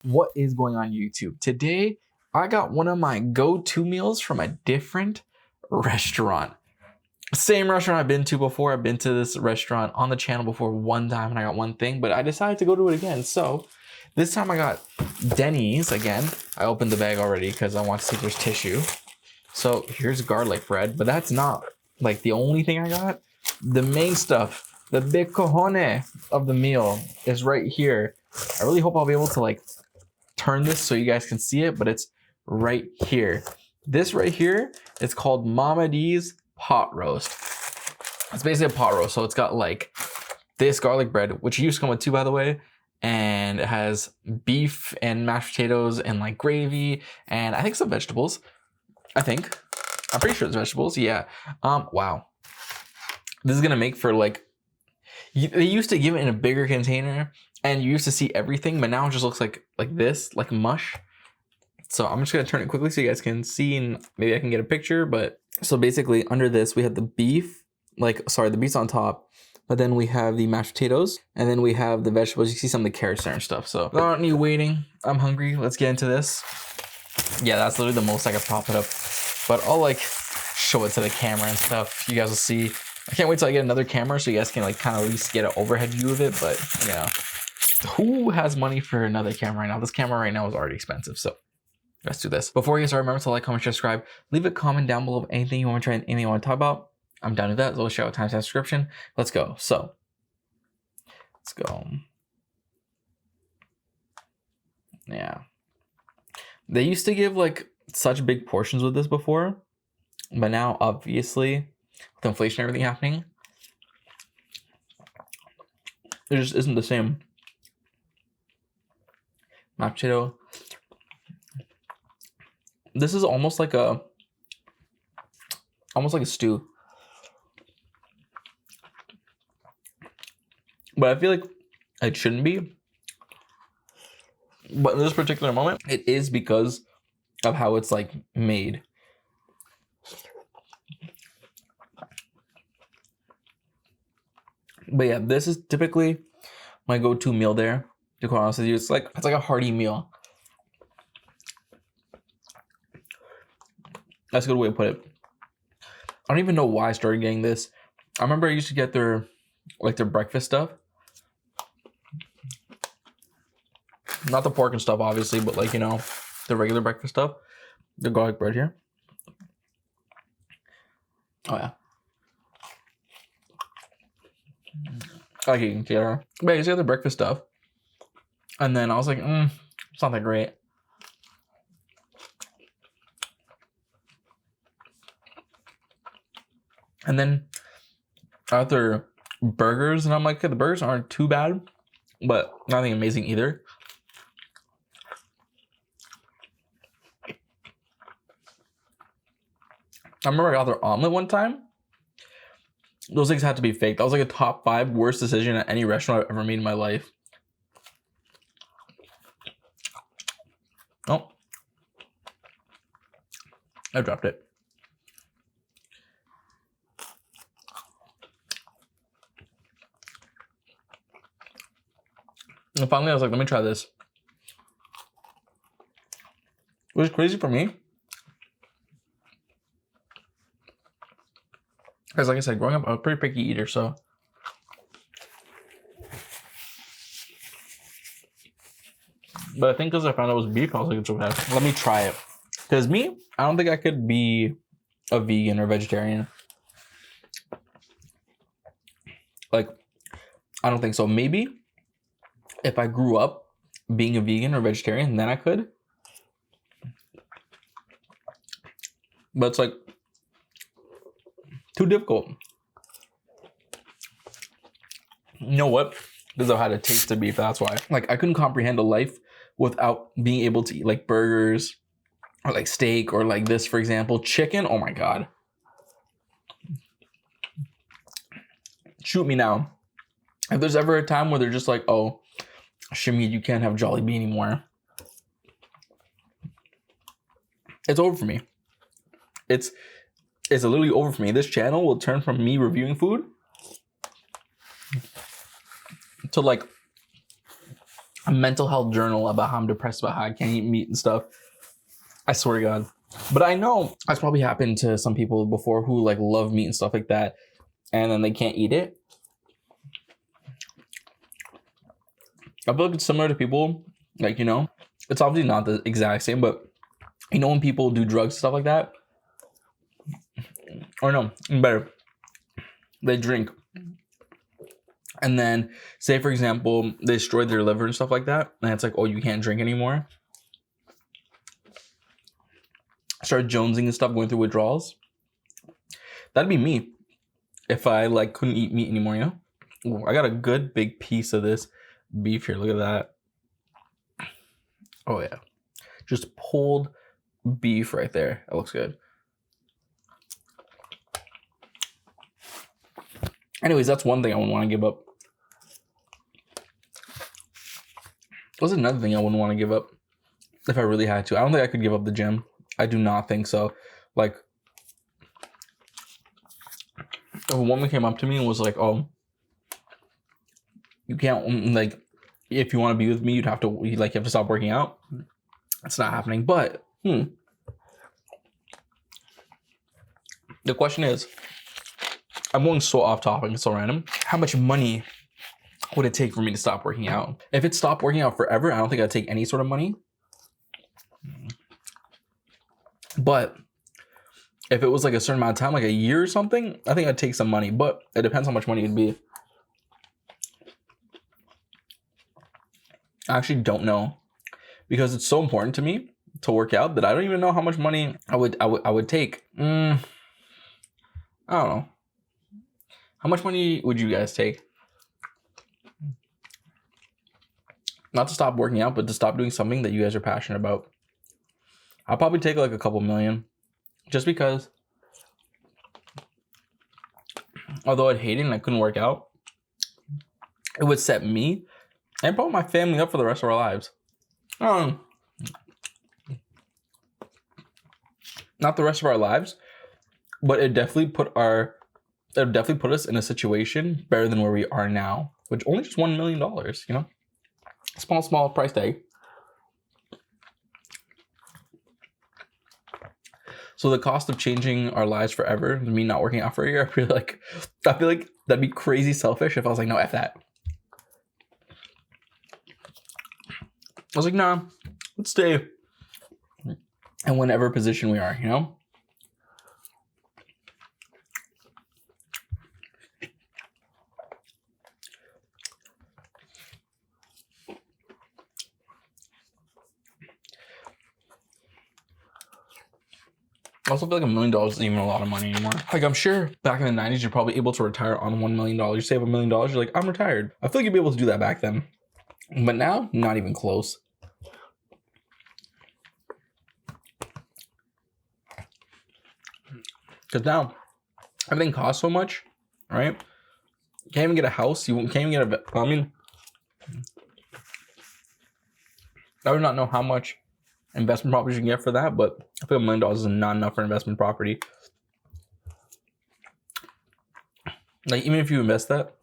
What is going on YouTube? Today, I got one of my go-to meals from a different restaurant. Same restaurant I've been to before. I've been to this restaurant on the channel before one time and I got one thing, but I decided to go to it again. So this time I got Denny's again. I opened the bag already because I want to see if there's tissue. So here's garlic bread, but that's not like the only thing I got. The main stuff, the big cojones of the meal is right here. I really hope I'll be able to like turn this so you guys can see it, but it's right here. This right here is called Mama D's pot roast. It's basically a pot roast, so it's got like this garlic bread, which used to come with two, by the way, and it has beef and mashed potatoes and like gravy and I think some vegetables. I'm pretty sure it's vegetables. Yeah. Wow. This is gonna make for like, they used to give it in a bigger container and you used to see everything, but now it just looks like this, like mush. So I'm just gonna turn it quickly so you guys can see and maybe I can get a picture. But so basically under this, we have the beef, the beef's on top, but then we have the mashed potatoes and then we have the vegetables. You see some of the carrots there and stuff. So without any waiting, I'm hungry. Let's get into this. Yeah, that's literally the most I could prop it up, but I'll like show it to the camera and stuff. You guys will see. I can't wait till I get another camera so you guys can like kind of at least get an overhead view of it. But you know, who has money for another camera right now? This camera right now is already expensive. So let's do this. Before we get started, remember to like, comment, share, subscribe. Leave a comment down below of anything you want to try and anything you want to talk about. I'm down to that. So we'll show timestamp description. Let's go. So let's go. Yeah. They used to give like such big portions with this before, but now obviously with inflation and everything happening, it just isn't the same. Mashed potato. This is almost like a stew. But I feel like it shouldn't be. But in this particular moment, it is because of how it's like made. But yeah, this is typically my go-to meal there. To be quite honest with you, it's like a hearty meal. That's a good way to put it. I don't even know why I started getting this. I remember I used to get their breakfast stuff. Not the pork and stuff, obviously, but like, you know, the regular breakfast stuff. The garlic bread here. Oh yeah. I like eating together. But I used to get the breakfast stuff. And then I was like, it's not that great. And then I got their burgers, and I'm like, okay, the burgers aren't too bad, but nothing amazing either. I remember I got their omelet one time. Those things had to be fake. That was like a top 5 worst decision at any restaurant I've ever made in my life. Oh, I dropped it. And finally, I was like, let me try this. It was crazy for me. Because like I said, growing up, I was a pretty picky eater, so. But I think because I found out it was beef, I was like, it's okay. Let me try it. Because me, I don't think I could be a vegan or vegetarian. Like, I don't think so. Maybe if I grew up being a vegan or vegetarian, then I could. But it's like too difficult. You know what? Because I've had a taste of beef, that's why. Like, I couldn't comprehend a life without being able to eat like burgers or like steak or like this, for example, chicken. Oh my God. Shoot me now. If there's ever a time where they're just like, oh, Shamid, you can't have Jollibee anymore, it's over for me. It's literally over for me. This channel will turn from me reviewing food to like a mental health journal about how I'm depressed, about how I can't eat meat and stuff. I swear to God. But I know that's probably happened to some people before who like love meat and stuff like that, and then they can't eat it. I feel like it's similar to people, like, you know, it's obviously not the exact same, but you know when people do drugs and stuff like that, or no, better, they drink. And then, say for example, they destroyed their liver and stuff like that, and it's like, oh, you can't drink anymore. Start jonesing and stuff, going through withdrawals. That'd be me if I like couldn't eat meat anymore, you know? Ooh, I got a good big piece of this beef here. Look at that. Oh yeah. Just pulled beef right there. That looks good. Anyways, that's one thing I wouldn't want to give up. What's another thing I wouldn't want to give up if I really had to? I don't think I could give up the gym. I do not think so. Like, if a woman came up to me and was like, oh, you can't, like, if you want to be with me, you have to stop working out. It's not happening. But, the question is, I'm going so off topic, it's so random. How much money would it take for me to stop working out? If it stopped working out forever, I don't think I'd take any sort of money. But if it was like a certain amount of time, like a year or something, I think I'd take some money. But it depends how much money it'd be. I actually don't know, because it's so important to me to work out that I don't even know how much money I would take. I don't know. How much money would you guys take? Not to stop working out, but to stop doing something that you guys are passionate about. I'll probably take like a couple million, just because although I'd hate it and I couldn't work out, it would set me and probably my family up for the rest of our lives. Not the rest of our lives, but it definitely put us in a situation better than where we are now, which only just $1 million, you know? Small price tag. So the cost of changing our lives forever, me not working out for a year, I feel like that'd be crazy selfish if I was like, no, F that. I was like, nah, let's stay in whatever position we are, you know? I also feel like $1 million isn't even a lot of money anymore. Like, I'm sure back in the 90s, you're probably able to retire on $1 million. You save $1 million, you're like, I'm retired. I feel like you'd be able to do that back then. But now, not even close. Because now, everything costs so much, right? You can't even get a house. You can't even get I mean, I would not know how much investment properties you can get for that, but I think $1 million is not enough for investment property. Like, even if you invest that,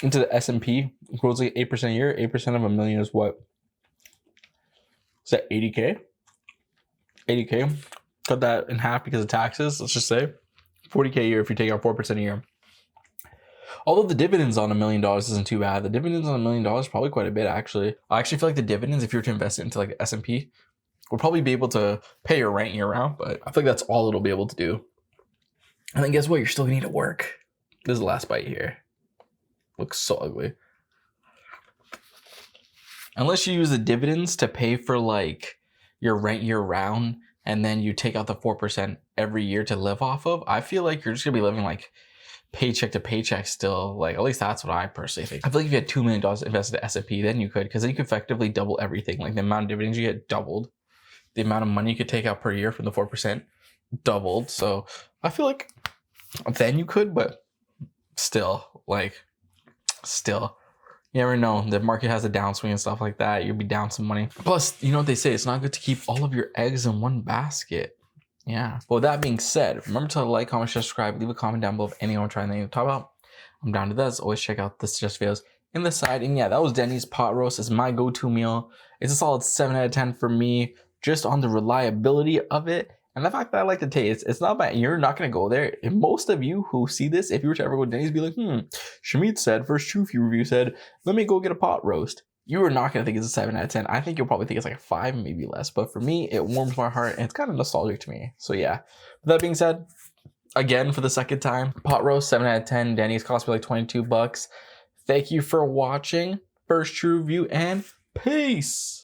into the S&P, it grows like 8% a year. 8% of $1 million is what? Is that 80K? 80K. Cut that in half because of taxes. Let's just say 40K a year if you take out 4% a year. Although the dividends on $1 million isn't too bad. The dividends on $1 million is probably quite a bit, actually. I actually feel like the dividends, if you were to invest it into like S&P, will probably be able to pay your rent year round, but I feel like that's all it'll be able to do. And then guess what? You're still gonna need to work. This is the last bite here. Looks so ugly. Unless you use the dividends to pay for like your rent year round, and then you take out the 4% every year to live off of, I feel like you're just gonna be living like paycheck to paycheck still. Like, at least that's what I personally think. I feel like if you had $2 million invested in S&P, then you could, because then you could effectively double everything. Like, the amount of dividends you get doubled. The amount of money you could take out per year from the 4% doubled. So I feel like then you could, but still, you never know. The market has a downswing and stuff like that. You'll be down some money. Plus, you know what they say? It's not good to keep all of your eggs in one basket. yeah. But with that being said, remember to like, comment, share, subscribe, leave a comment down below if anyone trying anything to talk about. I'm down to that. As always, check out the suggested videos in the side. And yeah, that was Denny's pot roast. It's my go-to meal. It's a solid 7 out of 10 for me, just on the reliability of it. And the fact that I like the taste, it's not bad. You're not going to go there. And most of you who see this, if you were to ever go to Denny's, be like, Shamit said, first Truth review said, let me go get a pot roast. You are not going to think it's a 7 out of 10. I think you'll probably think it's like a 5, maybe less. But for me, it warms my heart and it's kind of nostalgic to me. So yeah, with that being said, again, for the second time, pot roast, 7 out of 10. Denny's cost me like 22 bucks. Thank you for watching. First True Review, and peace.